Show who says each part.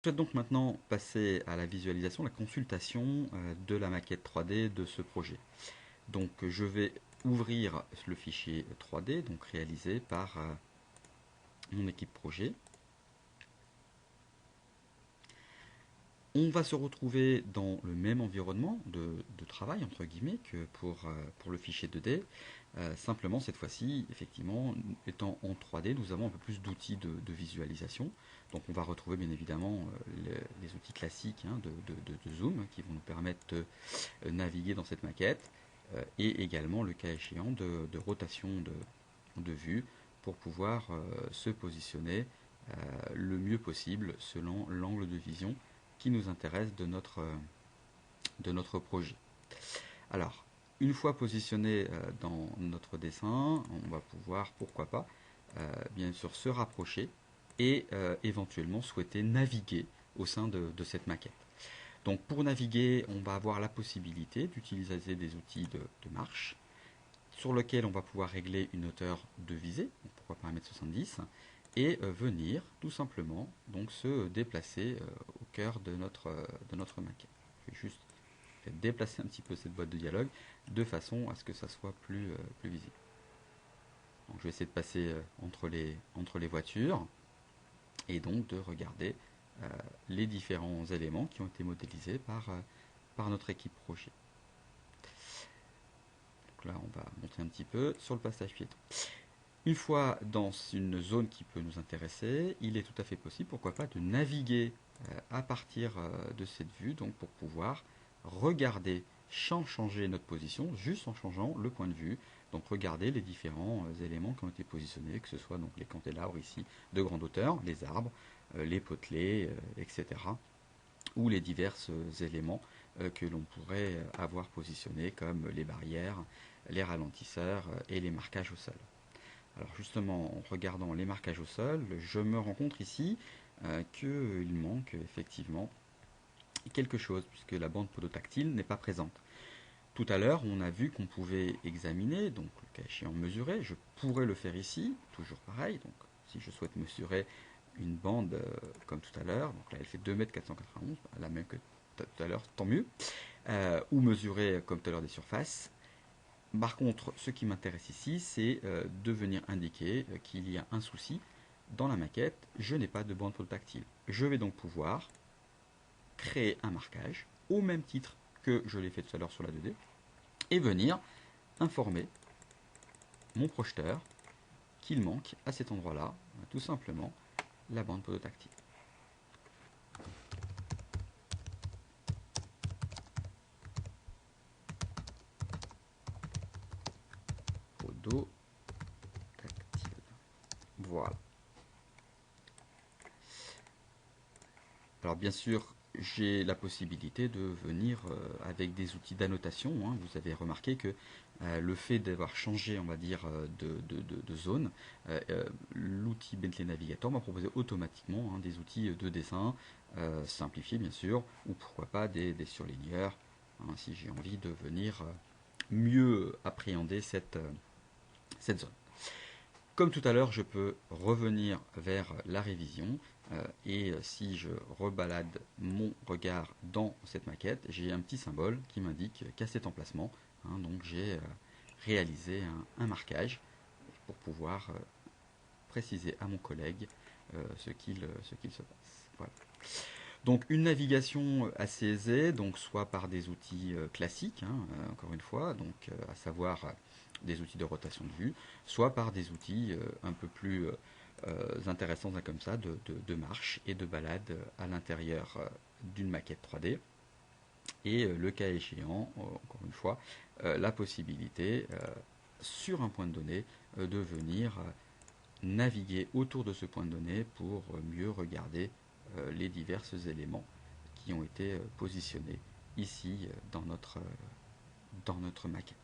Speaker 1: Je souhaite donc maintenant passer à la visualisation, la consultation de la maquette 3D de ce projet. Donc je vais ouvrir le fichier 3D, donc réalisé par mon équipe projet. On va se retrouver dans le même environnement de travail, entre guillemets, que pour le fichier 2D. Simplement, cette fois-ci, effectivement, étant en 3D, nous avons un peu plus d'outils de visualisation. Donc on va retrouver bien évidemment les outils classiques de zoom qui vont nous permettre de naviguer dans cette maquette et également, le cas échéant, de rotation de vue pour pouvoir se positionner le mieux possible selon l'angle de vision qui nous intéresse de notre projet. Alors, une fois positionné dans notre dessin, on va pouvoir, pourquoi pas, bien sûr se rapprocher et éventuellement souhaiter naviguer au sein de cette maquette. Donc pour naviguer, on va avoir la possibilité d'utiliser des outils de marche sur lesquels on va pouvoir régler une hauteur de visée, donc pourquoi pas 1,70 m, et venir tout simplement donc se déplacer au cœur de notre maquette. Je vais juste déplacer un petit peu cette boîte de dialogue de façon à ce que ça soit plus visible. Donc je vais essayer de passer entre les voitures et donc de regarder les différents éléments qui ont été modélisés par notre équipe projet. Donc là, on va monter un petit peu sur le passage piéton. Une fois dans une zone qui peut nous intéresser, il est tout à fait possible, pourquoi pas, de naviguer à partir de cette vue, donc pour pouvoir regarder sans changer notre position, juste en changeant le point de vue. Donc regarder les différents éléments qui ont été positionnés, que ce soit donc les candélabres ici de grande hauteur, les arbres, les potelets, etc. Ou les divers éléments que l'on pourrait avoir positionnés comme les barrières, les ralentisseurs et les marquages au sol. Alors justement, en regardant les marquages au sol, je me rends compte ici qu'il manque effectivement quelque chose, puisque la bande podotactile n'est pas présente. Tout à l'heure, on a vu qu'on pouvait examiner, donc le cas échéant mesurer, je pourrais le faire ici, toujours pareil, donc si je souhaite mesurer une bande comme tout à l'heure, donc là elle fait 2,491 m, la même que tout à l'heure, tant mieux, ou mesurer comme tout à l'heure des surfaces. Par contre, ce qui m'intéresse ici, c'est de venir indiquer qu'il y a un souci dans la maquette, je n'ai pas de bande podotactile. Je vais donc pouvoir créer un marquage, au même titre que je l'ai fait tout à l'heure sur la 2D, et venir informer mon projeteur qu'il manque à cet endroit-là, tout simplement, la bande podotactile. Podotactile. Voilà. Alors bien sûr, j'ai la possibilité de venir avec des outils d'annotation. Vous avez remarqué que le fait d'avoir changé, on va dire, de zone, l'outil Bentley Navigator m'a proposé automatiquement des outils de dessin simplifiés, bien sûr, ou pourquoi pas des surligneurs, si j'ai envie de venir mieux appréhender cette zone. Comme tout à l'heure, je peux revenir vers la révision et si je rebalade mon regard dans cette maquette, j'ai un petit symbole qui m'indique qu'à cet emplacement, donc j'ai réalisé un marquage pour pouvoir préciser à mon collègue ce qu'il se passe. Voilà. Donc une navigation assez aisée, donc soit par des outils classiques, encore une fois, donc à savoir des outils de rotation de vue, soit par des outils un peu plus intéressants comme ça, de marche et de balade à l'intérieur d'une maquette 3D. Et le cas échéant, encore une fois, la possibilité sur un point de données de venir naviguer autour de ce point de données pour mieux regarder les divers éléments qui ont été positionnés ici dans notre maquette.